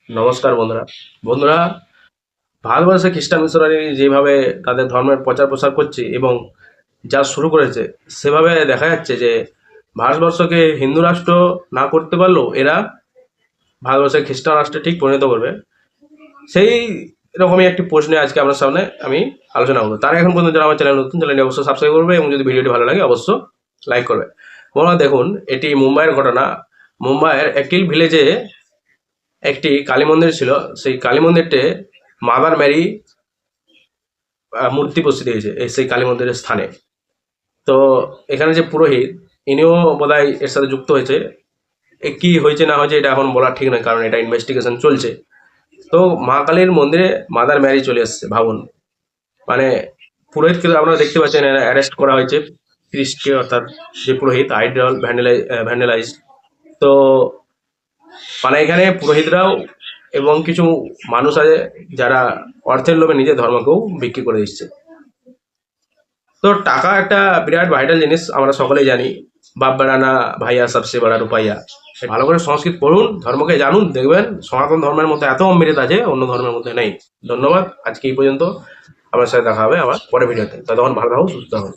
নমস্কার বন্ধুরা। বন্ধুরা, ভারতবর্ষে খ্রিস্টান মিশনারি যেভাবে তাদের ধর্মের প্রচার প্রসার করছে এবং যা শুরু করেছে, সেভাবে দেখা যাচ্ছে যে ভারতবর্ষকে হিন্দু রাষ্ট্র না করতে পারলেও এরা ভারতবর্ষের খ্রিস্টান রাষ্ট্রে ঠিক পরিণত করবে। সেই রকমই একটি প্রশ্নে আজকে আপনার সামনে আমি আলোচনা করবো। তার এখন পর্যন্ত যারা আমার চ্যানেল নতুন, চ্যানেলটি অবশ্যই সাবস্ক্রাইব করবে এবং যদি ভিডিওটি ভালো লাগে অবশ্য লাইক করবে। বন্ধুরা দেখুন, এটি মুম্বাইয়ের ঘটনা। মুম্বাইয়ের একটি ভিলেজে একটি কালী মন্দির ছিল। সেই কালী মন্দিরটে মাদার মেরি মূর্তি বসিয়ে দিয়েছে সেই কালী মন্দিরের স্থানে। তো এখানে যে পুরোহিত, ইনিও বোধহয় এর সাথে যুক্ত হয়েছে। কি হয়েছে না হয়েছে এটা এখন বলা ঠিক নয়, কারণ এটা ইনভেস্টিগেশন চলছে। তো মা কালীর মন্দিরে মাদার মেরি চলে এসছে, ভাবুন। মানে পুরোহিতকে আপনারা দেখতে পাচ্ছেন অ্যারেস্ট করা হয়েছে, খ্রিস্টকে, অর্থাৎ যে পুরোহিত আইডল ভ্যান্ডালাইজ। তো মানে এখানে পুরোহিতরাও এবং কিছু মানুষ আছে যারা অর্থের লোভে নিজের ধর্মকেও বিক্রি করে দিচ্ছে। তো টাকা একটা বিরাট ভাইটাল জিনিস, আমরা সকলেই জানি। বাপ বেড়ানা ভাইয়া সবসে বড়া রুপাইয়া। ভালো করে সংস্কৃত পড়ুন, ধর্মকে জানুন, দেখবেন সনাতন ধর্মের মধ্যে এত অমৃত আছে অন্য ধর্মের মধ্যে নেই। ধন্যবাদ, আজকে এই পর্যন্ত। আপনার সাথে দেখা হবে আবার পরে ভিডিওতে। ততক্ষণ ভালো থাকুন, সুস্থ থাকুন।